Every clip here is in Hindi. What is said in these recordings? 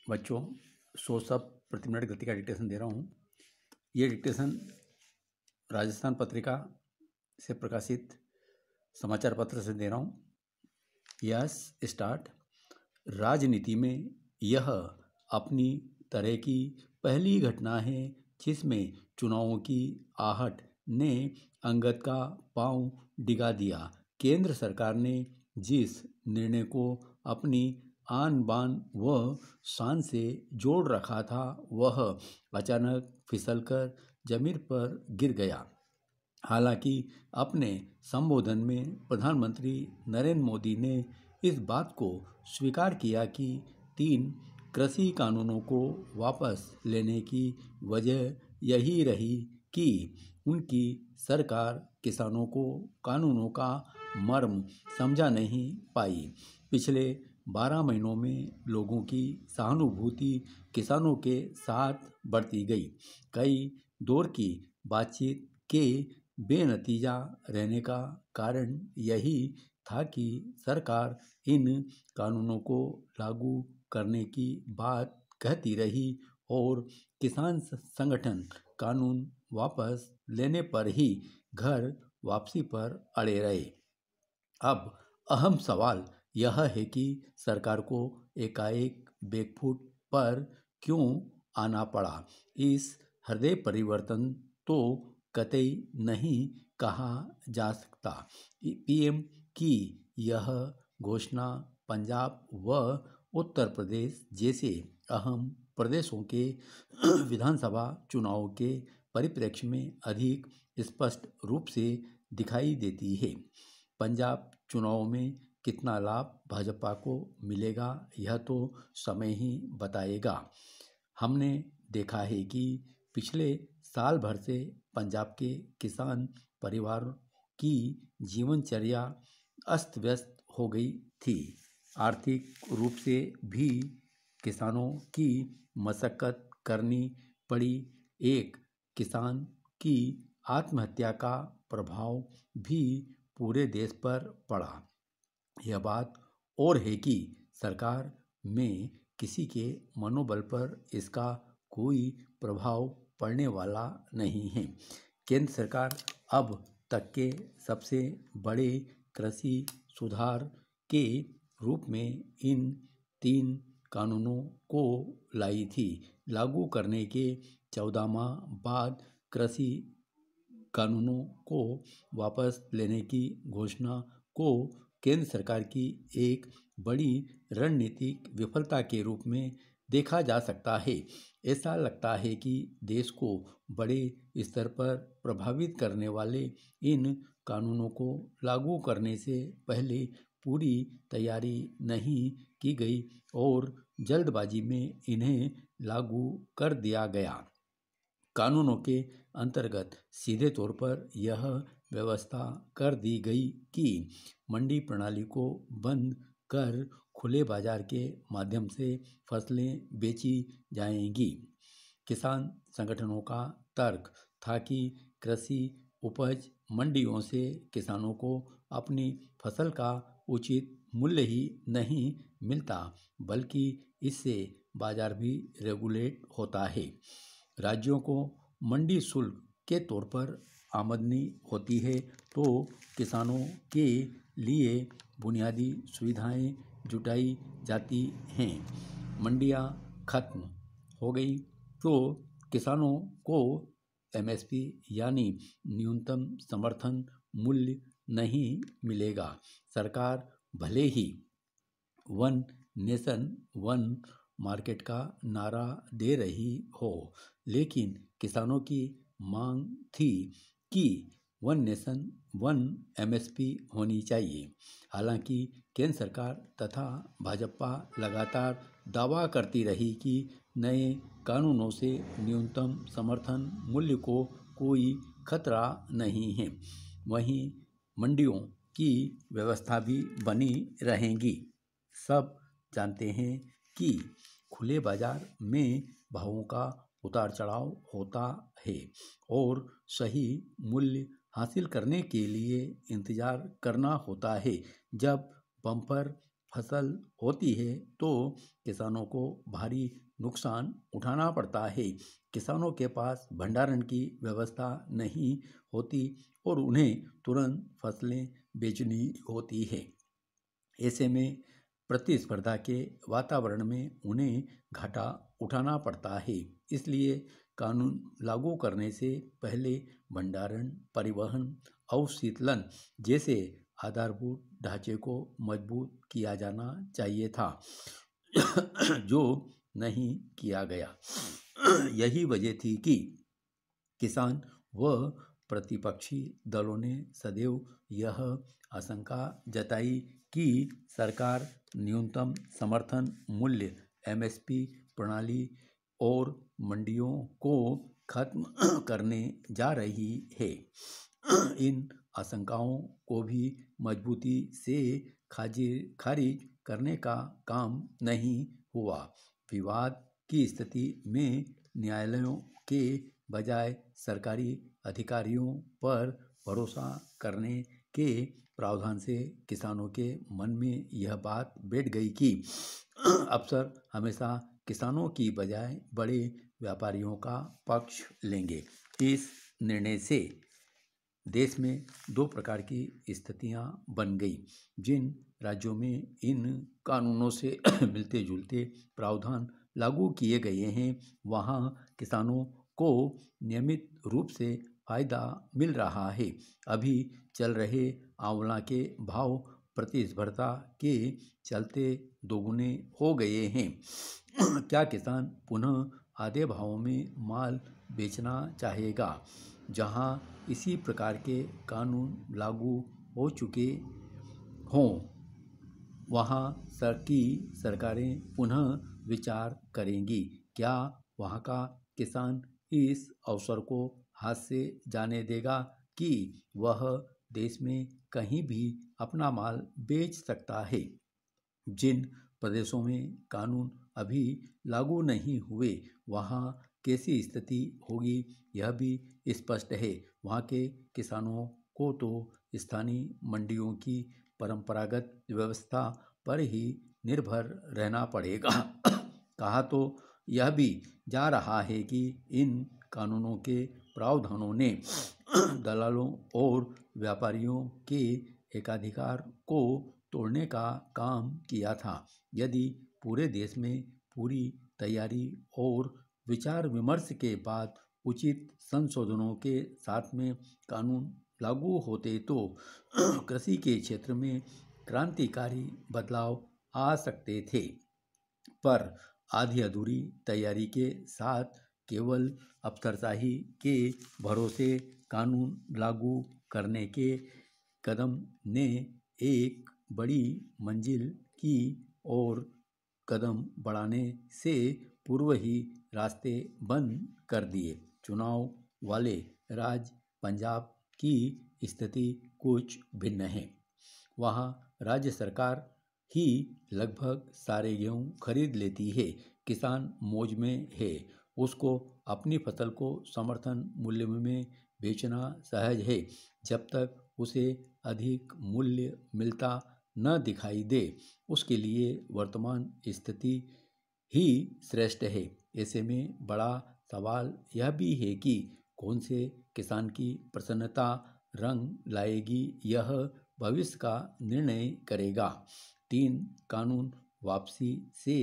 बच्चों 100 शब्द प्रति मिनट गति का डिक्टेशन दे रहा हूँ। ये डिक्टेशन राजस्थान पत्रिका से प्रकाशित समाचार पत्र से दे रहा हूँ। Yes start. राजनीति में यह अपनी तरह की पहली घटना है जिसमें चुनावों की आहट ने अंगद का पांव डिगा दिया। केंद्र सरकार ने जिस निर्णय को अपनी आन बान व शान से जोड़ रखा था वह अचानक फिसलकर जमीन पर गिर गया। हालांकि अपने संबोधन में प्रधानमंत्री नरेंद्र मोदी ने इस बात को स्वीकार किया कि 3 कृषि कानूनों को वापस लेने की वजह यही रही कि उनकी सरकार किसानों को कानूनों का मर्म समझा नहीं पाई। पिछले 12 महीनों में लोगों की सहानुभूति किसानों के साथ बढ़ती गई। कई दौर की बातचीत के बेनतीजा रहने का कारण यही था कि सरकार इन कानूनों को लागू करने की बात कहती रही और किसान संगठन कानून वापस लेने पर ही घर वापसी पर अड़े रहे। अब अहम सवाल यह है कि सरकार को एकाएक बैकफुट पर क्यों आना पड़ा। इस हृदय परिवर्तन तो कतई नहीं कहा जा सकता। पीएम की यह घोषणा पंजाब व उत्तर प्रदेश जैसे अहम प्रदेशों के विधानसभा चुनावों के परिप्रेक्ष्य में अधिक स्पष्ट रूप से दिखाई देती है। पंजाब चुनाव में कितना लाभ भाजपा को मिलेगा यह तो समय ही बताएगा। हमने देखा है कि पिछले साल भर से पंजाब के किसान परिवार की जीवनचर्या अस्त व्यस्त हो गई थी। आर्थिक रूप से भी किसानों की मशक्कत करनी पड़ी। एक किसान की आत्महत्या का प्रभाव भी पूरे देश पर पड़ा। यह बात और है कि सरकार में किसी के मनोबल पर इसका कोई प्रभाव पड़ने वाला नहीं है। केंद्र सरकार अब तक के सबसे बड़े कृषि सुधार के रूप में इन 3 कानूनों को लाई थी। लागू करने के 14 माह बाद कृषि कानूनों को वापस लेने की घोषणा को केंद्र सरकार की एक बड़ी रणनीतिक विफलता के रूप में देखा जा सकता है। ऐसा लगता है कि देश को बड़े स्तर पर प्रभावित करने वाले इन कानूनों को लागू करने से पहले पूरी तैयारी नहीं की गई और जल्दबाजी में इन्हें लागू कर दिया गया। कानूनों के अंतर्गत सीधे तौर पर यह व्यवस्था कर दी गई कि मंडी प्रणाली को बंद कर खुले बाजार के माध्यम से फसलें बेची जाएंगी। किसान संगठनों का तर्क था कि कृषि उपज मंडियों से किसानों को अपनी फसल का उचित मूल्य ही नहीं मिलता बल्कि इससे बाजार भी रेगुलेट होता है। राज्यों को मंडी शुल्क के तौर पर आमदनी होती है तो किसानों के लिए बुनियादी सुविधाएं जुटाई जाती हैं। मंडियां खत्म हो गई तो किसानों को एमएसपी यानी न्यूनतम समर्थन मूल्य नहीं मिलेगा। सरकार भले ही वन नेशन वन मार्केट का नारा दे रही हो लेकिन किसानों की मांग थी कि वन नेशन वन एमएसपी होनी चाहिए। हालांकि केंद्र सरकार तथा भाजपा लगातार दावा करती रही कि नए कानूनों से न्यूनतम समर्थन मूल्य को कोई खतरा नहीं है। वहीं मंडियों की व्यवस्था भी बनी रहेगी। सब जानते हैं कि खुले बाजार में भावों का उतार चढ़ाव होता है और सही मूल्य हासिल करने के लिए इंतजार करना होता है। जब बम्पर फसल होती है तो किसानों को भारी नुकसान उठाना पड़ता है। किसानों के पास भंडारण की व्यवस्था नहीं होती और उन्हें तुरंत फसलें बेचनी होती है। ऐसे में प्रतिस्पर्धा के वातावरण में उन्हें घाटा उठाना पड़ता है। इसलिए कानून लागू करने से पहले भंडारण, परिवहन और शीतलन जैसे आधारभूत ढांचे को मजबूत किया जाना चाहिए था, जो नहीं किया गया। यही वजह थी कि किसान व प्रतिपक्षी दलों ने सदैव यह आशंका जताई कि सरकार न्यूनतम समर्थन मूल्य एमएसपी प्रणाली और मंडियों को खत्म करने जा रही है। इन आशंकाओं को भी मजबूती से खारिज करने का काम नहीं हुआ। विवाद की स्थिति में न्यायालयों के बजाय सरकारी अधिकारियों पर भरोसा करने के प्रावधान से किसानों के मन में यह बात बैठ गई कि अफसर हमेशा किसानों की बजाय बड़े व्यापारियों का पक्ष लेंगे। इस निर्णय से देश में दो प्रकार की स्थितियां बन गई। जिन राज्यों में इन कानूनों से मिलते जुलते प्रावधान लागू किए गए हैं, वहां किसानों को नियमित रूप से फायदा मिल रहा है। अभी चल रहे आंवला के भाव प्रतिस्पर्धा के चलते दोगुने हो गए हैं। क्या किसान पुनः आधे भाव में माल बेचना चाहेगा? जहां इसी प्रकार के कानून लागू हो चुके हों, वहां की सरकारें पुनः विचार करेंगी। क्या वहां का किसान इस अवसर को हाथ से जाने देगा कि वह देश में कहीं भी अपना माल बेच सकता है? जिन प्रदेशों में कानून अभी लागू नहीं हुए, वहाँ कैसी स्थिति होगी यह भी स्पष्ट है। वहाँ के किसानों को तो स्थानीय मंडियों की परंपरागत व्यवस्था पर ही निर्भर रहना पड़ेगा। कहा तो यह भी जा रहा है कि इन कानूनों के प्रावधानों ने दलालों और व्यापारियों के एकाधिकार को तोड़ने का काम किया था। यदि पूरे देश में पूरी तैयारी और विचार विमर्श के बाद उचित संशोधनों के साथ में कानून लागू होते तो कृषि के क्षेत्र में क्रांतिकारी बदलाव आ सकते थे। पर आधी अधूरी तैयारी के साथ केवल अफसरशाही के भरोसे कानून लागू करने के कदम ने एक बड़ी मंजिल की ओर कदम बढ़ाने से पूर्व ही रास्ते बंद कर दिए। चुनाव वाले राज्य पंजाब की स्थिति कुछ भिन्न है। वहाँ राज्य सरकार ही लगभग सारे गेहूँ खरीद लेती है। किसान मौज में है। उसको अपनी फसल को समर्थन मूल्य में बेचना सहज है। जब तक उसे अधिक मूल्य मिलता न दिखाई दे, उसके लिए वर्तमान स्थिति ही श्रेष्ठ है। ऐसे में बड़ा सवाल यह भी है कि कौन से किसान की प्रसन्नता रंग लाएगी, यह भविष्य का निर्णय करेगा। 3 कानून वापसी से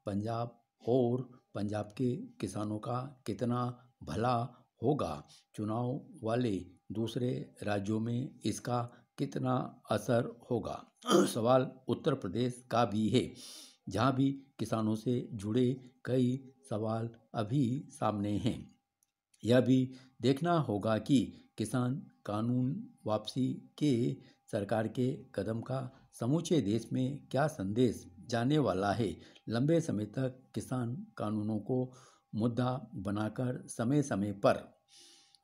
पंजाब और पंजाब के किसानों का कितना भला होगा? चुनाव वाले दूसरे राज्यों में इसका कितना असर होगा? सवाल उत्तर प्रदेश का भी है, जहां भी किसानों से जुड़े कई सवाल अभी सामने हैं। यह भी देखना होगा कि किसान कानून वापसी के सरकार के कदम का समूचे देश में क्या संदेश जाने वाला है। लंबे समय तक किसान कानूनों को मुद्दा बनाकर समय समय पर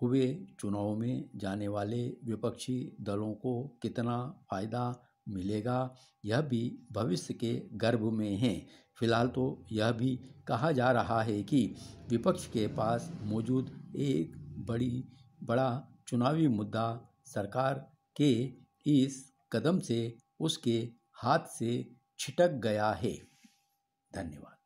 हुए चुनाव में जाने वाले विपक्षी दलों को कितना फायदा मिलेगा, यह भी भविष्य के गर्भ में है। फिलहाल तो यह भी कहा जा रहा है कि विपक्ष के पास मौजूद एक बड़ा चुनावी मुद्दा सरकार के इस कदम से उसके हाथ से छिटक गया है। धन्यवाद।